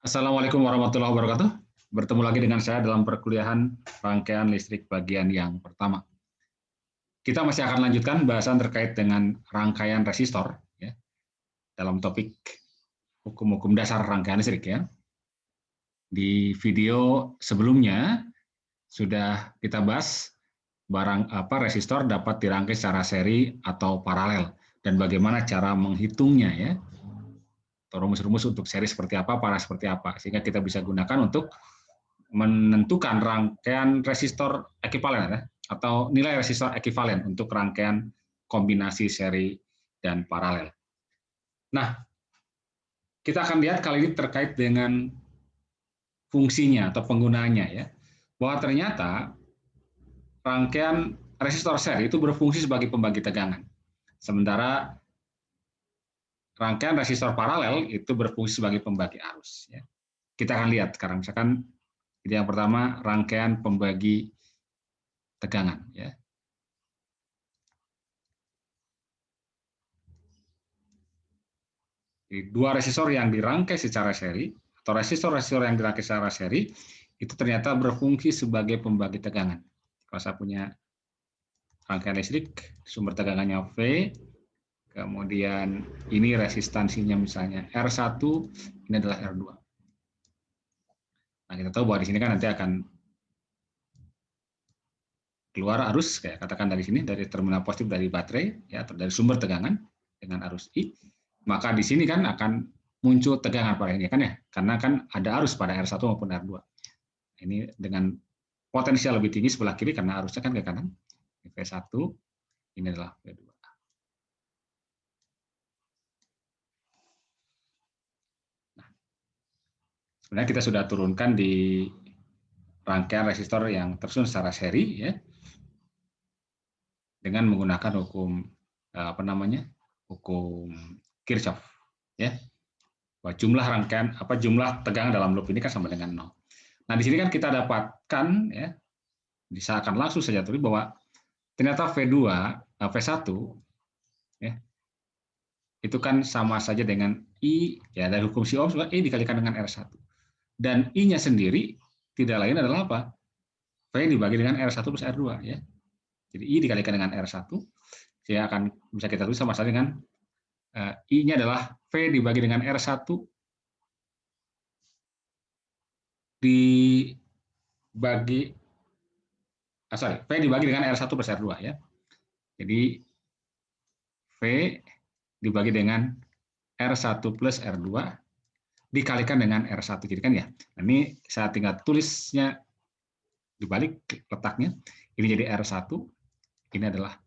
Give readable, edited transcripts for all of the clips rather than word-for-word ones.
Assalamualaikum warahmatullahi wabarakatuh. Bertemu lagi dengan saya dalam perkuliahan rangkaian listrik bagian yang pertama. Kita masih akan lanjutkan bahasan terkait dengan rangkaian resistor ya, dalam topik hukum-hukum dasar rangkaian listrik ya. Di video sebelumnya sudah kita bahas resistor dapat dirangkai secara seri atau paralel dan bagaimana cara menghitungnya ya. Rumus-rumus untuk seri seperti apa, paralel seperti apa, sehingga kita bisa gunakan untuk menentukan rangkaian resistor ekivalen ya, atau nilai resistor ekivalen untuk rangkaian kombinasi seri dan paralel. Nah, kita akan lihat kali ini terkait dengan fungsinya atau penggunaannya ya, bahwa ternyata rangkaian resistor seri itu berfungsi sebagai pembagi tegangan, sementara rangkaian resistor paralel itu berfungsi sebagai pembagi arus. Ya. Kita akan lihat sekarang, misalkan yang pertama rangkaian pembagi tegangan. Ya. Dua resistor yang dirangkai secara seri atau resistor-resistor yang dirangkai secara seri itu ternyata berfungsi sebagai pembagi tegangan. Kalau saya punya rangkaian listrik, sumber tegangannya V, kemudian ini resistansinya misalnya R1, ini adalah R2. Nah, kita tahu bahwa di sini kan nanti akan keluar arus, kayak katakan dari sini, dari terminal positif dari baterai, ya, atau dari sumber tegangan dengan arus I, maka di sini kan akan muncul tegangan pada ini kan ya, karena kan ada arus pada R1 maupun R2. Ini dengan potensial lebih tinggi sebelah kiri karena arusnya kan ke kanan. V1, ini adalah V2. Nah, sebenarnya kita sudah turunkan di rangkaian resistor yang tersusun secara seri ya, dengan menggunakan hukum hukum Kirchhoff ya. Bahwa jumlah rangkaian jumlah tegangan dalam loop ini kan sama dengan 0. Nah, di sini kan kita dapatkan ya, bisa akan langsung saja tulis bahwa ternyata V1 ya, itu kan sama saja dengan I ya, dari hukum si Ohm I dikalikan dengan R1. Dan I-nya sendiri tidak lain adalah apa? V dibagi dengan R1 plus R2 ya. Jadi I dikalikan dengan R1 sehingga akan bisa kita tulis sama saja dengan I-nya adalah V dibagi dengan R1 dibagi V dibagi dengan R1 plus R2 ya. Jadi V dibagi dengan R1 plus R2 dikalikan dengan R1. Jadi kan ya, ini saya tinggal tulisnya dibalik letaknya. Ini jadi R1, ini adalah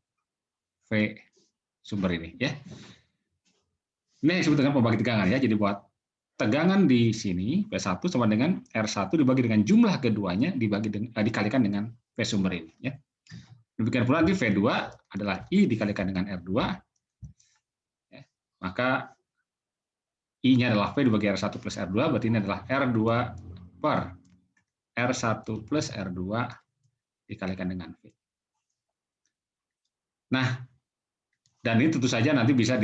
V sumber ini ya. Ini disebut dengan pembagi tegangan ya. Jadi buat tegangan di sini V1 sama dengan R1 dibagi dengan jumlah keduanya dikalikan dengan V sumber ini ya. Demikian pula nanti V2 adalah I dikalikan dengan R2 ya. Maka I-nya adalah V dibagi R1 plus R2, berarti ini adalah R2 per R1 plus R2 dikalikan dengan V. Nah, dan ini tentu saja nanti bisa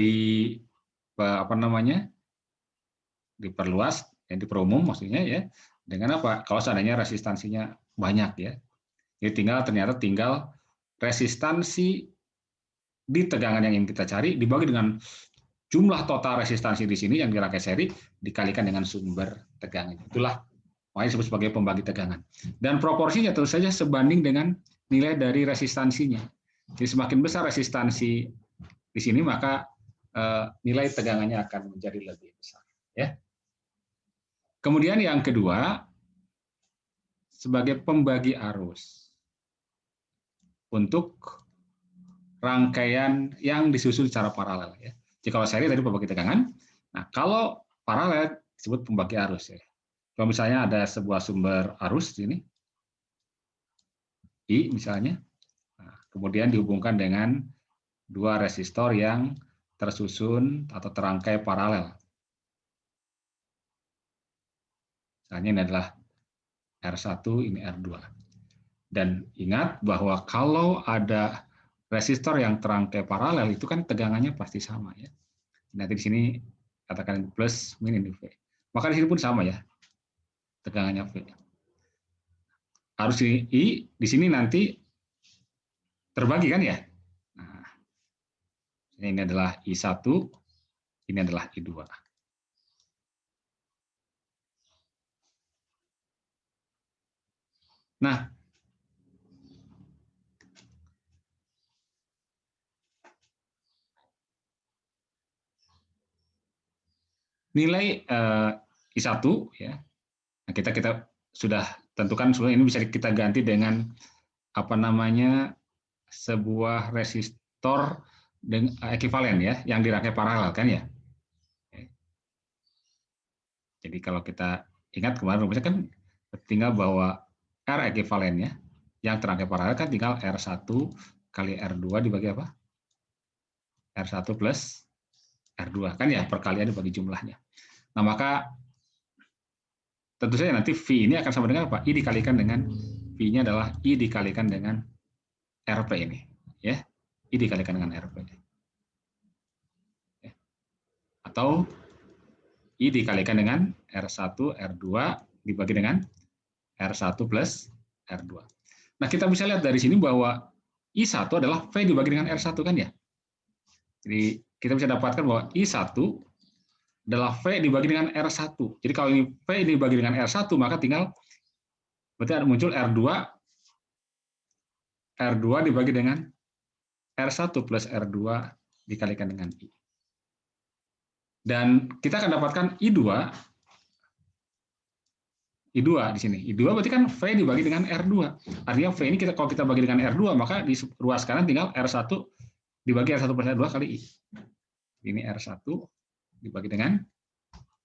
diperluas, diperumum maksudnya ya, dengan apa? Kalau seandainya resistansinya banyak ya. Jadi ternyata tinggal resistansi di tegangan yang ingin kita cari dibagi dengan jumlah total resistansi di sini yang dirangkai seri dikalikan dengan sumber tegangan. Itulah makanya disebut sebagai pembagi tegangan. Dan proporsinya tentu saja sebanding dengan nilai dari resistansinya. Jadi semakin besar resistansi di sini maka nilai tegangannya akan menjadi lebih besar. Ya. Kemudian yang kedua sebagai pembagi arus untuk rangkaian yang disusun secara paralel. Ya. Jadi kalau seri tadi pembagi tegangan, nah kalau paralel disebut pembagi arus. Ya. Kalau misalnya ada sebuah sumber arus di sini, I misalnya, nah, kemudian dihubungkan dengan dua resistor yang tersusun atau terangkai paralel. Misalnya ini adalah R1, ini R2. Dan ingat bahwa kalau ada resistor yang terangkai paralel itu kan tegangannya pasti sama ya. Nanti di sini katakan plus min ini V. Maka di sini pun sama ya. tegangannya V. Arus I di sini nanti terbagi kan ya? Nah, ini adalah I1, ini adalah I2. Nah, nilai I1 ya. Nah, kita sudah tentukan ini bisa kita ganti dengan apa namanya sebuah resistor dengan ekivalen ya, yang dirangkai paralel kan ya. Jadi kalau kita ingat kemarin rumusnya kan tinggal bahwa R ekivalennya yang terangkai paralel kan tinggal R1 kali R2 dibagi apa? R1 plus R2 kan ya, perkalian dibagi jumlahnya. Nah, maka tentu saja nanti V ini akan sama dengan apa? I dikalikan dengan V-nya adalah I dikalikan dengan RP ini, ya. I dikalikan dengan RP. Ya. Atau I dikalikan dengan R1, R2 dibagi dengan R1 plus R2. Nah, kita bisa lihat dari sini bahwa I1 adalah V dibagi dengan R1 kan ya. Jadi kita bisa dapatkan bahwa I1 adalah V dibagi dengan R1. Jadi kalau ini V dibagi dengan R1, maka tinggal berarti ada muncul R2 dibagi dengan R1 plus R2 dikalikan dengan I. Dan kita akan dapatkan I2 di sini. I2 berarti kan V dibagi dengan R2. Artinya V ini kalau kita bagi dengan R2, maka di ruas kanan tinggal R1 dibagi R1 plus R2 kali I. Ini R1 dibagi dengan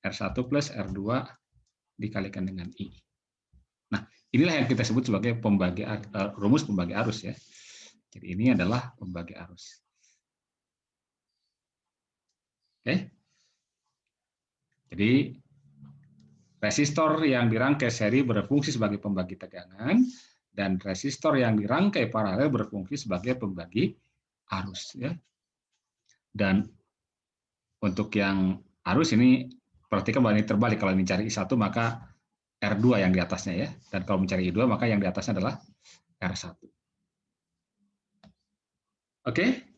R1 plus R2 dikalikan dengan I. Nah, inilah yang kita sebut sebagai rumus pembagi arus ya. Jadi ini adalah pembagi arus. Oke. Jadi resistor yang dirangkai seri berfungsi sebagai pembagi tegangan dan resistor yang dirangkai paralel berfungsi sebagai pembagi arus ya. Dan untuk yang arus ini perhatikan bahwa ini terbalik, kalau mencari I1 maka R2 yang di atasnya ya, dan kalau mencari I2 maka yang di atasnya adalah R1. Oke.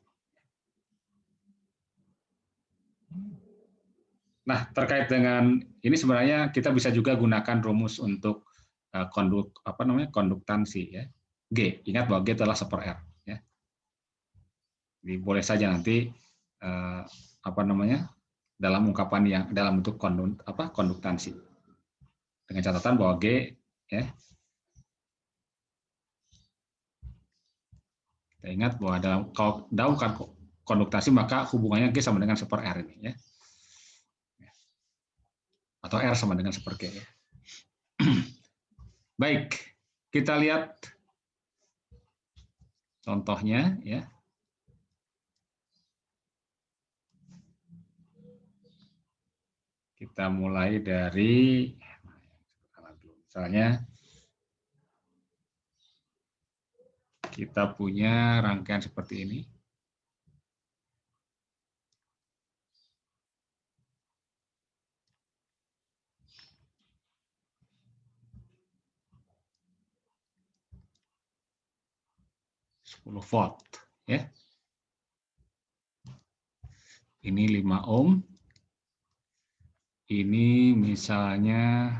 Nah, terkait dengan ini sebenarnya kita bisa juga gunakan rumus untuk konduktansi ya. G, ingat bahwa G adalah 1/R ya. Jadi boleh saja nanti dalam ungkapan yang dalam bentuk konduktansi. Dengan catatan bahwa G ya. Kita ingat bahwa dalam konduktasi maka hubungannya G sama dengan 1/R ini ya. Atau R sama dengan 1/G ya. Baik, kita lihat contohnya ya. Kita mulai dari misalnya kita punya rangkaian seperti ini. Volt ya. Ini 5 ohm. Ini misalnya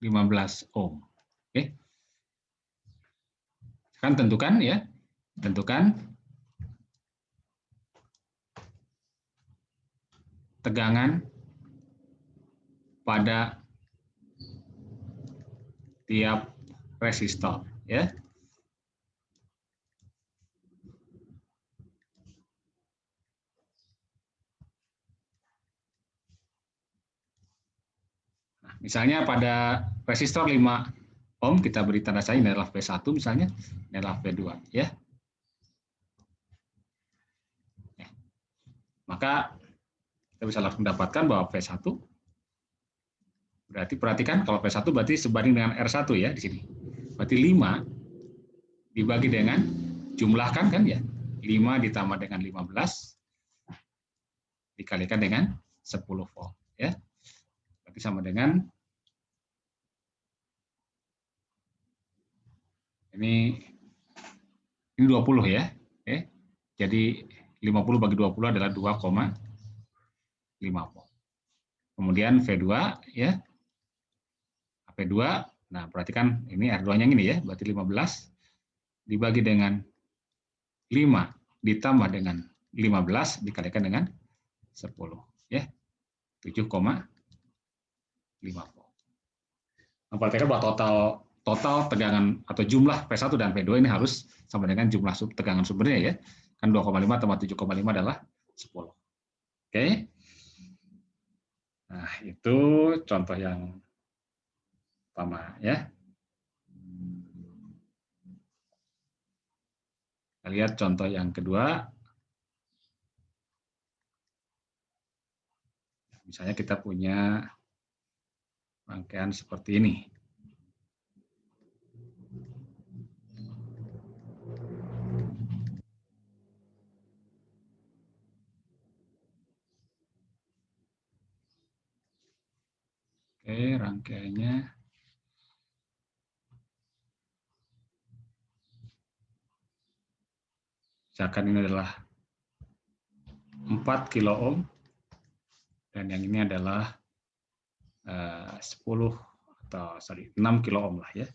15 ohm. Oke. Kan tentukan ya. Tentukan tegangan pada tiap resistor ya. Nah, misalnya pada resistor 5 ohm kita beri tanda saya ini adalah V1 misalnya, ini adalah V2 ya. Maka kita bisa langsung dapatkan bahwa V1 berarti perhatikan kalau V1 berarti sebanding dengan R1 ya di sini. Berarti 5 dibagi dengan jumlahkan kan ya. 5 ditambah dengan 15 dikalikan dengan 10 volt ya. Berarti sama dengan ini 20 ya. Oke. Jadi 50 bagi 20 adalah 2,5 volt. Kemudian V2 ya. V2, nah perhatikan ini R2-nya ini ya, berarti 15 dibagi dengan 5 ditambah dengan 15 dikalikan dengan 10 ya. 7,5 volt. Nah, perhatikan bahwa total tegangan atau jumlah P1 dan P2 ini harus sama dengan jumlah tegangan sumbernya ya. Kan 2,5 tambah 7,5 adalah 10. Oke. Nah, itu contoh yang pertama ya. Kita lihat contoh yang kedua. Misalnya kita punya rangkaian seperti ini. Oke, rangkaiannya misalkan ini adalah 4 kilo ohm dan yang ini adalah 10 atau 6 kilo ohm lah ya.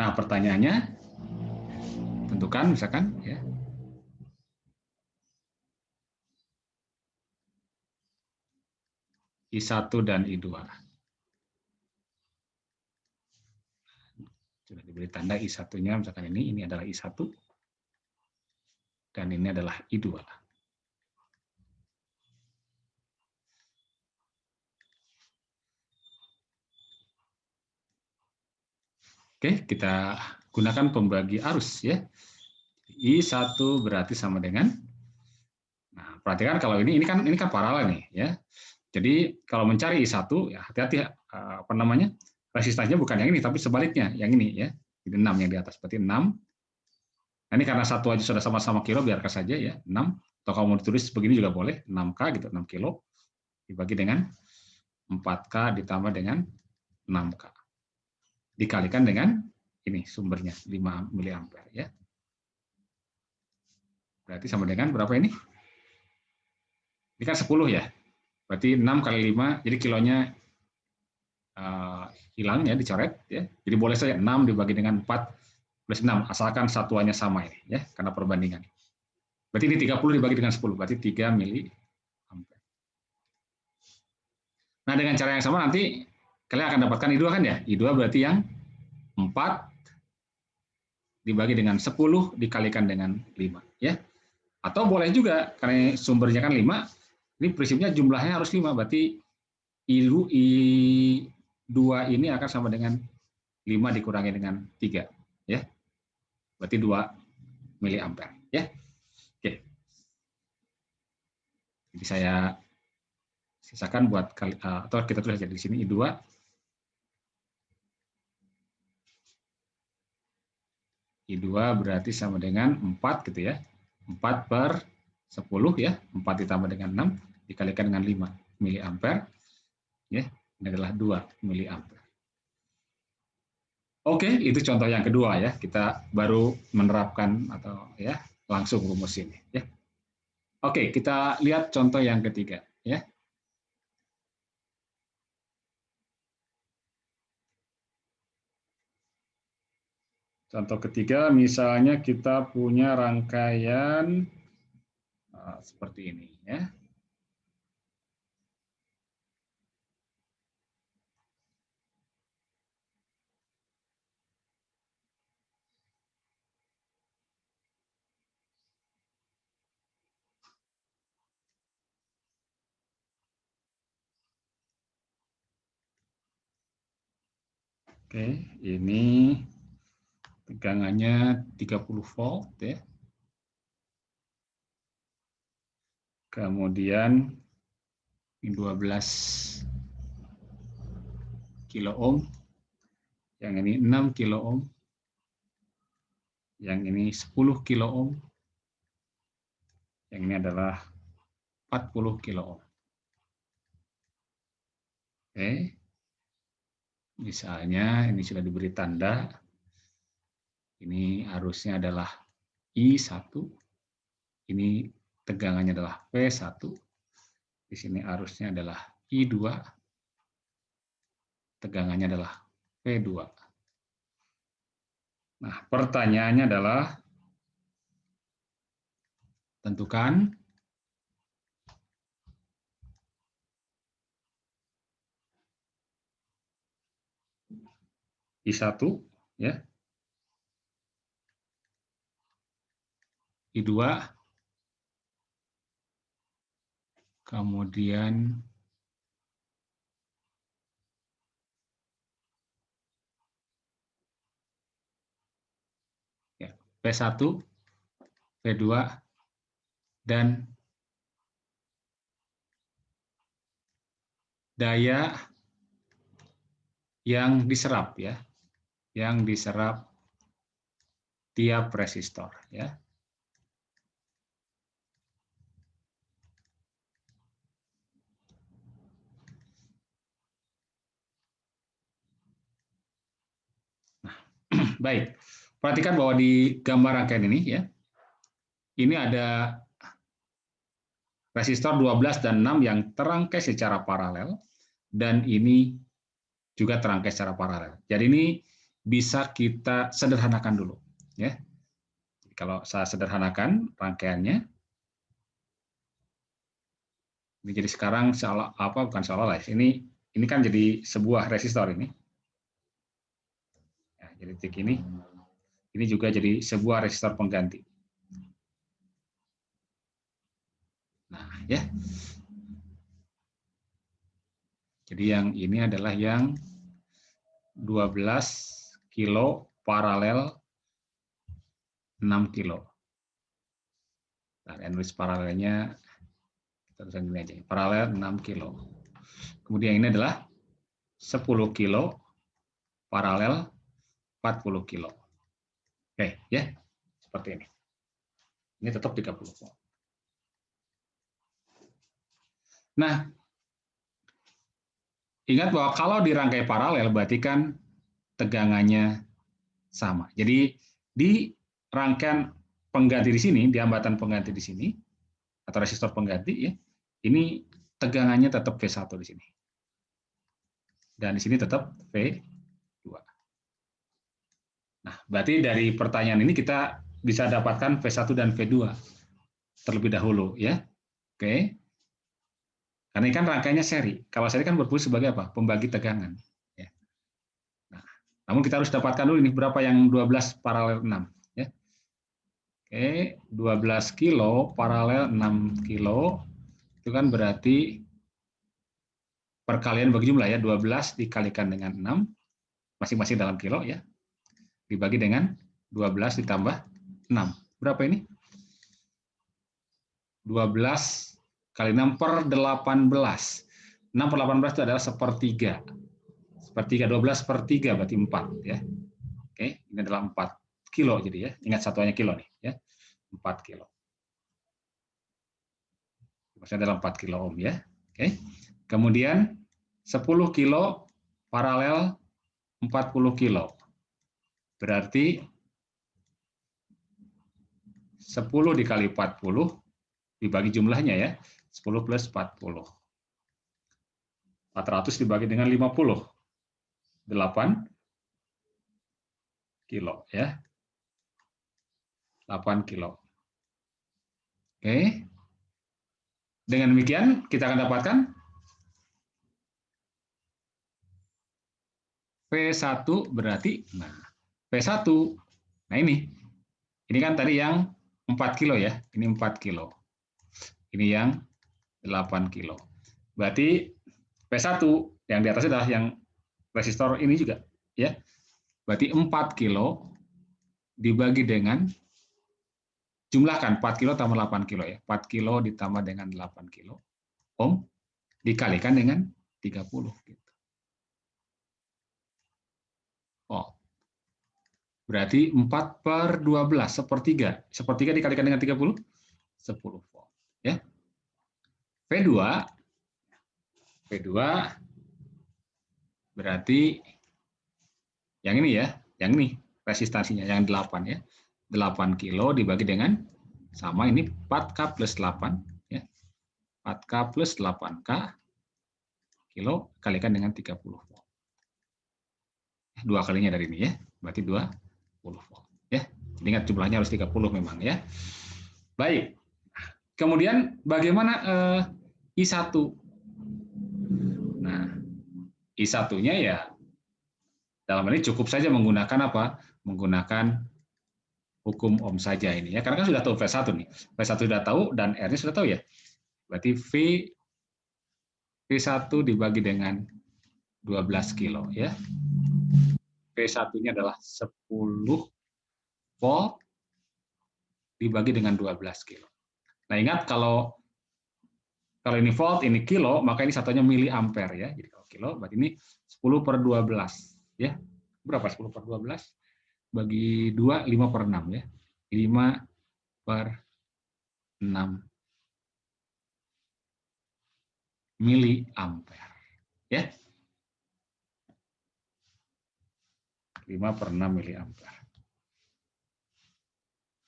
Nah, pertanyaannya tentukan misalkan ya I1 dan I2. Sudah diberi tanda I1-nya misalkan ini adalah I1 dan ini adalah I2. Oke, kita gunakan pembagi arus ya. I1 berarti sama dengan, nah perhatikan kalau ini kan paralel nih ya. Jadi kalau mencari I1 ya hati-hati apa namanya? Resistansinya bukan yang ini tapi sebaliknya, yang ini ya. Jadi 6 yang di atas berarti 6. Nah, ini karena satu aja sudah sama-sama kilo biarkan saja ya, 6. Atau kalau mau ditulis begini juga boleh, 6K gitu, 6 kilo dibagi dengan 4K ditambah dengan 6K. Dikalikan dengan ini sumbernya 5 miliampere ya. Berarti sama dengan berapa ini? Ini kan 10 ya. Berarti 6 kali 5, jadi kilonya hilang ya, dicoret ya. Jadi boleh saja 6 dibagi dengan 4 plus 6, asalkan satuannya sama ini ya, karena perbandingan. Berarti ini 30 dibagi dengan 10, berarti 3 miliampere. Nah, dengan cara yang sama nanti kalian akan dapatkan I2 kan ya? I2 berarti yang 4 dibagi dengan 10 dikalikan dengan 5 ya. Atau boleh juga karena sumbernya kan 5, ini prinsipnya jumlahnya harus 5, berarti I2 ini akan sama dengan 5 dikurangi dengan 3 ya. Berarti 2 miliampere ya. Oke. Jadi saya sisakan buat atau kita tulis di sini I2 berarti sama dengan 4 gitu ya. 4 per 10 ya. 4 ditambah dengan 6 dikalikan dengan 5 miliampere ya. Ini adalah 2 miliampere. Oke, itu contoh yang kedua ya. Kita baru menerapkan atau ya langsung rumus ini ya. Oke, kita lihat contoh yang ketiga ya. Contoh ketiga misalnya kita punya rangkaian seperti ini ya. Oke, ini tegangannya 30 volt ya. Kemudian 12 kilo ohm. Yang ini 6 kilo ohm. Yang ini 10 kilo ohm. Yang ini adalah 40 kilo ohm. Oke. Misalnya ini sudah diberi tanda. Ini arusnya adalah I1. Ini tegangannya adalah P1. Di sini arusnya adalah I2. Tegangannya adalah P2. Nah, pertanyaannya adalah tentukan I1 ya. I2 kemudian ya, P1, P2 dan daya yang diserap ya, yang diserap tiap resistor ya. Nah, baik. Perhatikan bahwa di gambar rangkaian ini ya, ini ada resistor 12 dan 6 yang terangkai secara paralel dan ini juga terangkai secara paralel. Jadi ini bisa kita sederhanakan dulu ya. Kalau saya sederhanakan rangkaiannya, ini jadi sekarang seolah apa bukan seolah ya. Ini kan jadi sebuah resistor ini. Ya, jadi titik ini juga jadi sebuah resistor pengganti. Nah, ya. Jadi yang ini adalah yang 12 kilo paralel 6 kilo. Nah, nulis paralelnya kita tuliskan gini aja. Paralel 6 kilo. Kemudian ini adalah 10 kilo paralel 40 kilo. Oke, ya. Seperti ini. Ini tetap 30 volt. Nah, ingat bahwa kalau dirangkai paralel berarti kan tegangannya sama. Jadi di rangkaian pengganti di sini, di hambatan pengganti di sini atau resistor pengganti ya, ini tegangannya tetap V1 di sini. Dan di sini tetap V2. Nah, berarti dari pertanyaan ini kita bisa dapatkan V1 dan V2 terlebih dahulu ya. Oke. Karena ini kan rangkaiannya seri. Kalau seri kan berfungsi sebagai apa? Pembagi tegangan. Ya. Nah, namun kita harus dapatkan dulu ini berapa yang 12 paralel 6. Ya. Oke, 12 kilo paralel 6 kilo. Itu kan berarti perkalian bagi jumlah ya. 12 dikalikan dengan 6. Masing-masing dalam kilo ya. Dibagi dengan 12 ditambah 6. Berapa ini? 12 kali 6 per 18. 6 per 18 itu adalah sepertiga. Sepertiga 12 per 3 berarti 4 ya. Oke, ini adalah 4 kilo jadi ya. Ingat satuannya kilo nih ya. 4 kilo. Maksudnya adalah 4 kilo ohm ya. Oke. Kemudian 10 kilo paralel 40 kilo. Berarti 10 dikali 40 dibagi jumlahnya ya. 10 plus 40. 400 dibagi dengan 50. 8 kilo ya. 8 kilo. Oke. Dengan demikian kita akan dapatkan P1 berarti nah P1. Nah ini kan tadi yang 4 kilo ya. Ini 4 kilo. Ini yang 8 kilo. Berarti P1 yang di atas adalah yang resistor ini juga ya. Berarti 4 kilo dibagi dengan jumlahkan 4 kilo tambah 8 kilo ya. 4 kilo ditambah dengan 8 kilo ohm dikalikan dengan 30 gitu. Oh. Berarti 4 per 12 sepertiga. Sepertiga dikalikan dengan 30 10 volt ya. V2 berarti yang ini ya, yang ini resistansinya yang 8 ya. 8 kilo dibagi dengan sama ini 4K plus 8 ya. 4K plus 8K kilo kalikan dengan 30 volt. Dua kalinya dari ini ya, berarti 20 volt ya. Jadi ingat jumlahnya harus 30 memang ya. Baik. Kemudian bagaimana I1? Nah, I1-nya ya dalam ini cukup saja menggunakan apa? Menggunakan hukum Ohm saja ini ya. Karena kan sudah tahu V1 nih. V1 sudah tahu dan R-nya sudah tahu ya. Berarti V1 dibagi dengan 12 kilo ya. V1-nya adalah 10 volt dibagi dengan 12 kilo. Nah, ingat kalau ini volt, ini kilo, maka ini satunya miliampere ya. Jadi kalau kilo berarti ini 10 per 12 ya. Berapa 10 per 12? Bagi 2, 5 per 6 ya. 5 per 6 miliampere ya. 5 per 6 miliampere.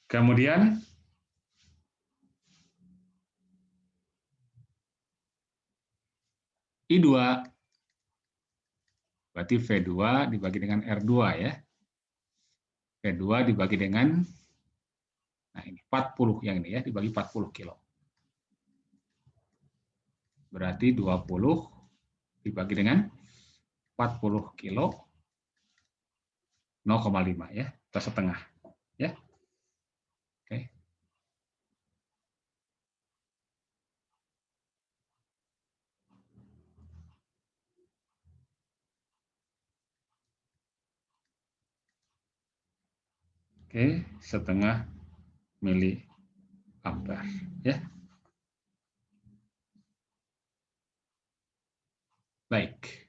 Kemudian I2 berarti V2 dibagi dengan R2 ya. V2 dibagi dengan, nah ini 40 yang ini ya, dibagi 40 kilo. Berarti 20 dibagi dengan 40 kilo, 0,5 ya, atau setengah ya. Oke. Oke, setengah miliampere ya. Baik.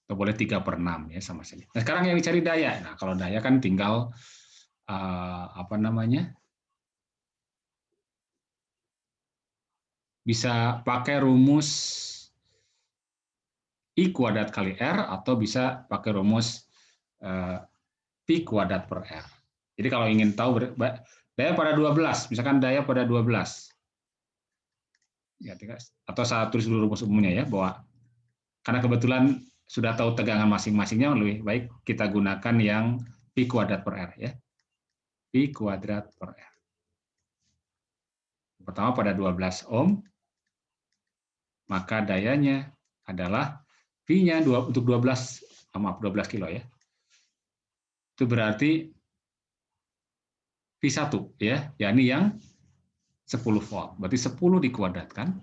Atau boleh 3 per 6 ya sama saja. Nah, sekarang yang dicari daya. Nah, kalau daya kan tinggal apa namanya? Bisa pakai rumus I kuadrat kali R atau bisa pakai rumus P kuadrat per R. Jadi kalau ingin tahu daya pada 12, misalkan daya pada 12. Ya, atau saya tulis dulu rumus umumnya ya, bahwa karena kebetulan sudah tahu tegangan masing-masingnya, lebih baik kita gunakan yang P kuadrat per R ya. P kuadrat per R. Pertama pada 12 ohm, maka dayanya adalah V-nya untuk 12 kilo ya. Itu berarti V1 ya, yakni yang 10 volt. Berarti 10 dikuadratkan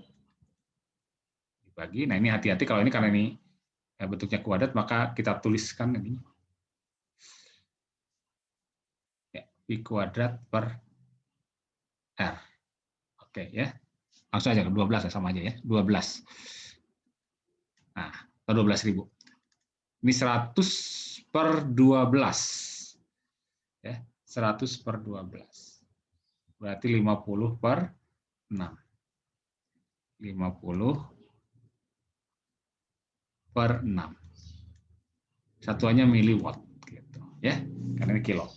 dibagi. Nah, ini hati-hati kalau ini karena ini bentuknya kuadrat, maka kita tuliskan ini ya, V kuadrat per R. Oke ya. Langsung aja 12 ya, sama aja ya. 12. Nah, atau 12.000. Ini 100 per 12. Ya, 100 per 12. Berarti 50 per 6. 50 per 6. Satuannya miliwatt gitu ya. Karena ini kilo.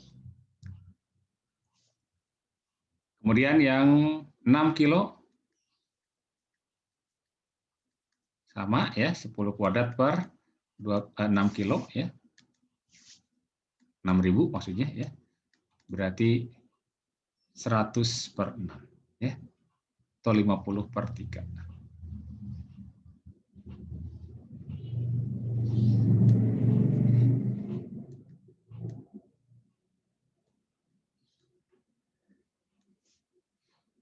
Kemudian yang 6 kilo sama ya, 10 kuadrat per 6 kilo ya. 6.000 maksudnya ya. Berarti 100 per 6 ya. Atau 50 per 3.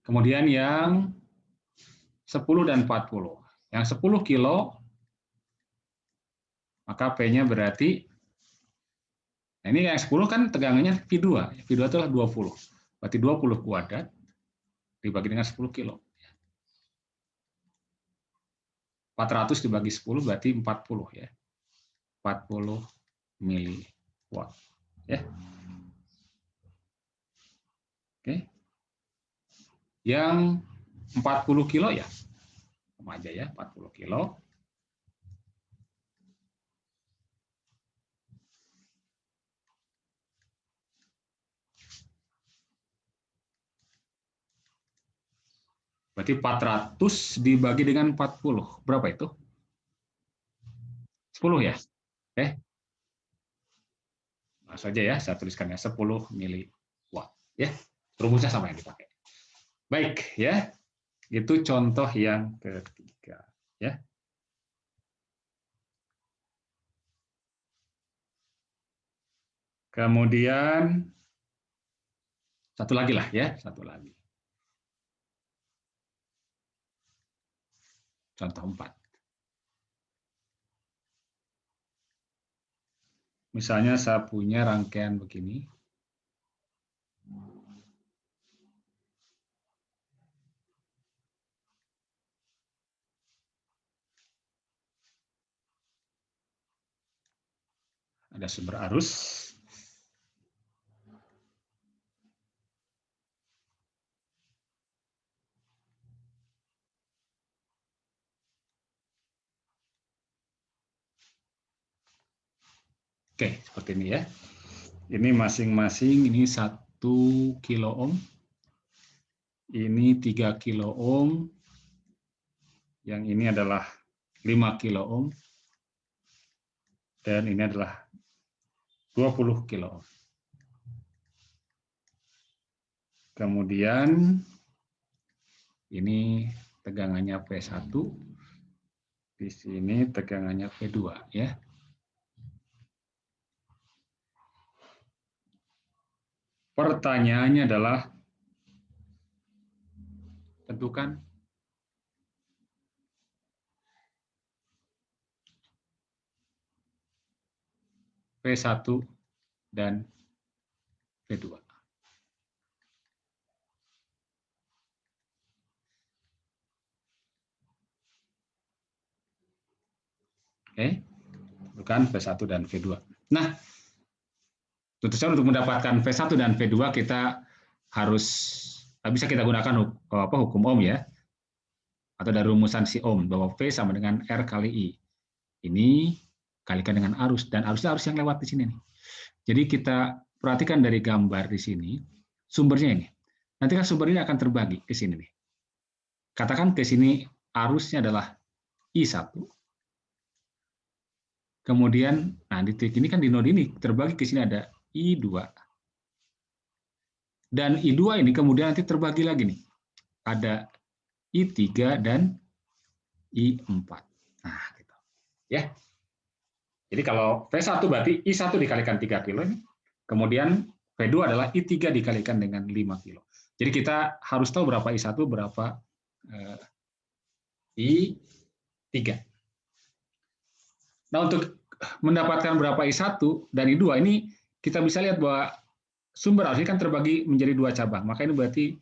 Kemudian yang 10 dan 40. Yang 10 kilo, maka P-nya berarti, nah ini yang 10 kan tegangannya V2. V2 itu adalah 20. Berarti 20 kuadrat dibagi dengan 10 kilo. 400 dibagi 10 berarti 40 ya. 40 miliwatt. Ya. Oke. yang 40 kilo ya. Sama aja ya, 40 kilo. Berarti 400 dibagi dengan 40. Berapa itu? 10 ya? Langsung aja ya, saya tuliskannya 10 miliwatt. Ya, rumusnya sama yang dipakai. Baik, ya. Itu contoh yang ketiga. Ya. Kemudian, satu lagi lah ya, satu lagi. Contoh 4. Misalnya saya punya rangkaian begini. Ada sumber arus. Oke, seperti ini ya. Ini masing-masing ini 1 kilo ohm. Ini 3 kilo ohm. Yang ini adalah 5 kilo ohm. Dan ini adalah 20 kilo ohm. Kemudian ini tegangannya P1. Di sini tegangannya P2 ya. Pertanyaannya adalah tentukan P1 dan P2. Oke, bukan P1 dan V2. Nah, tentu saja untuk mendapatkan V1 dan V2 kita harus bisa kita gunakan hukum Ohm ya, atau dari rumusan si Ohm bahwa V sama dengan R kali I. Ini kalikan dengan arus, dan arusnya arus yang lewat di sini nih. Jadi kita perhatikan dari gambar di sini, sumbernya ini. Nanti kan sumber ini akan terbagi ke sini nih. Katakan ke sini arusnya adalah I1. Kemudian, nah di titik ini kan di node ini terbagi ke sini ada I2. Dan I2 ini kemudian nanti terbagi lagi nih. Ada I3 dan I4. Nah, gitu. Ya. Jadi kalau V1 berarti I1 dikalikan 3 kilo ini. Kemudian V2 adalah I3 dikalikan dengan 5 kilo. Jadi kita harus tahu berapa I1, berapa I3. Nah, untuk mendapatkan berapa I1 dan I2 ini kita bisa lihat bahwa sumber arus ini kan terbagi menjadi 2 cabang. Maka ini berarti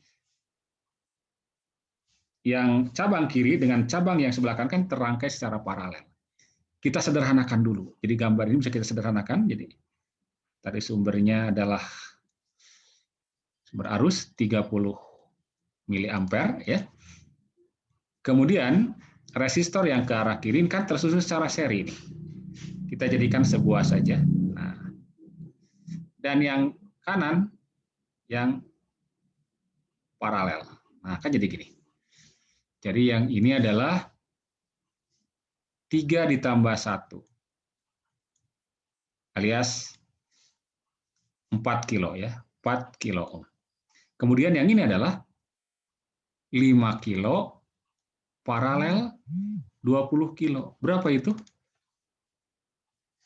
yang cabang kiri dengan cabang yang sebelah kanan kan terangkai secara paralel. Kita sederhanakan dulu. Jadi gambar ini bisa kita sederhanakan. Jadi tadi sumbernya adalah sumber arus 30 miliampere ya. Kemudian resistor yang ke arah kiri kan tersusun secara seri ini. Kita jadikan sebuah saja. Nah, dan yang kanan yang paralel. Nah, kan jadi gini. Jadi yang ini adalah 3 ditambah 1 alias 4 kilo ya, 4 kilo ohm. Kemudian yang ini adalah 5 kilo paralel 20 kilo. Berapa itu?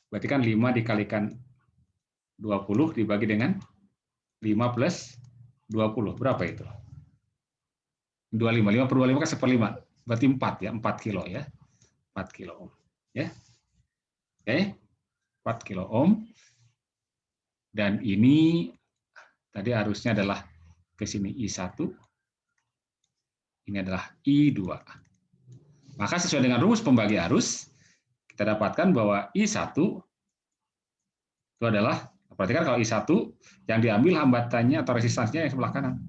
Berarti kan 5 dikalikan 20 dibagi dengan 5 plus 20. Berapa itu? 25. 5 per 25 kan 1/5. Berarti 4 ya, 4 kilo ya. 4 kilo ohm. Ya. Oke. 4 kilo ohm. Dan ini tadi arusnya adalah ke sini I1. Ini adalah I2. Maka sesuai dengan rumus pembagi arus, kita dapatkan bahwa I1 itu adalah, perhatikan kalau I1 yang diambil hambatannya atau resistansinya yang sebelah kanan.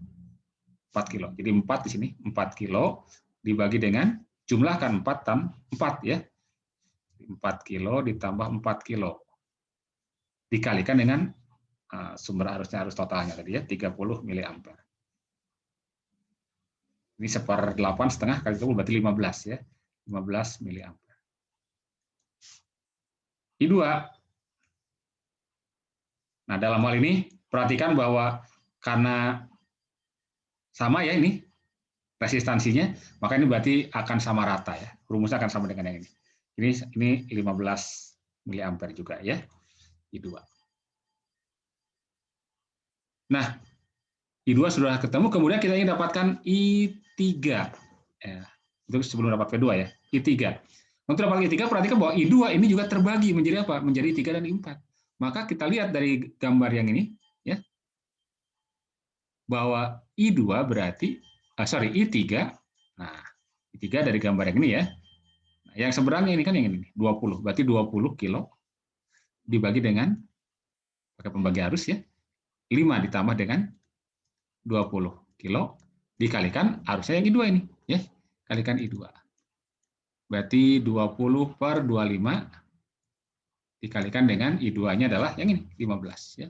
4 kilo. Jadi 4 di sini, 4 kilo dibagi dengan jumlahkan 4 tambah 4 ya. 4 kilo ditambah 4 kilo. Dikalikan dengan sumber arusnya, arus totalnya tadi ya, 30 miliampere. Ini 1/8 kali 30 berarti 15 ya. 15 miliampere. I2. Nah, dalam hal ini perhatikan bahwa karena sama ya ini resistansinya, maka ini berarti akan sama rata ya. Rumusnya akan sama dengan yang ini. Ini 15 miliampere juga ya. I2. Nah, I2 sudah ketemu, kemudian kita ingin dapatkan I3. Ya, itu sebelum dapat V2 ya, I3. Untuk dapat I3, perhatikan bahwa I2 ini juga terbagi menjadi apa? Menjadi 3 dan I4. Maka kita lihat dari gambar yang ini, ya, bahwa I2 berarti, I3, nah, I3 dari gambar yang ini ya, nah, yang sebenarnya ini kan yang ini, 20, berarti 20 kilo dibagi dengan, pakai pembagi arus ya, 5 ditambah dengan 20 kilo dikalikan arusnya yang I2 ini ya, kalikan I2. Berarti 20/25 dikalikan dengan I2-nya adalah yang ini 15 ya.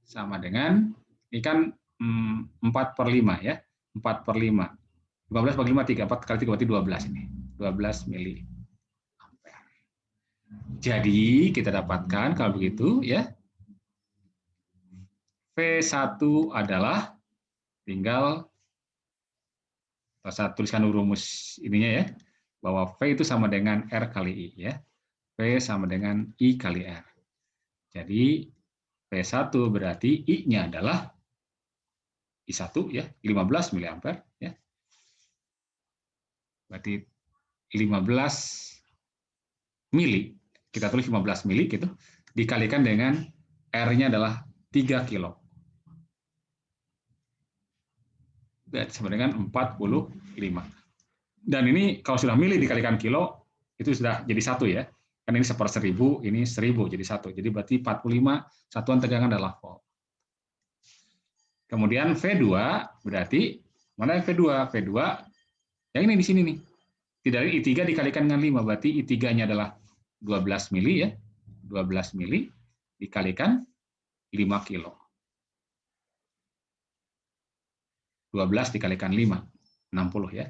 Sama dengan ini kan 4/5 ya. 4/5. 15 bagi 5 3, 4 kali 3 berarti 12 ini. 12 mili. Jadi kita dapatkan kalau begitu ya, V1 adalah, tinggal saya tuliskan rumus ininya ya, bahwa V itu sama dengan R kali I ya. V sama dengan I kali R. Jadi V1 berarti I-nya adalah I1 ya, 15 miliampere ya. Berarti 15 mili, kita tulis 15 mili gitu, dikalikan dengan R-nya adalah 3 kilo. Sama dengan 45. Dan ini kalau sudah mili dikalikan kilo, itu sudah jadi 1 ya. Kan ini 1/1000, ini 1000 jadi 1. Jadi berarti 45 satuan tegangan adalah volt. Kemudian V2 berarti, mana yang V2? V2 yang ini di sini nih. Tidak, I3 dikalikan dengan 5, berarti I3-nya adalah 12 mili ya. 12 mili dikalikan 5 kilo. 12 dikalikan 5, 60 ya.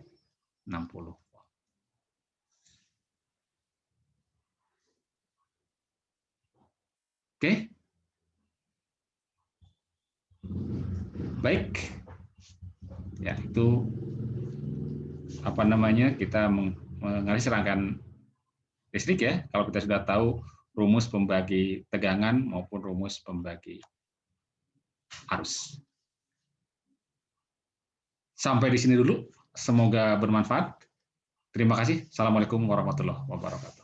60. Oke. Baik. Ya, itu apa namanya, kita menganalisis rangkaian listrik ya, kalau kita sudah tahu rumus pembagi tegangan maupun rumus pembagi arus. Sampai di sini dulu, semoga bermanfaat. Terima kasih. Assalamualaikum warahmatullahi wabarakatuh.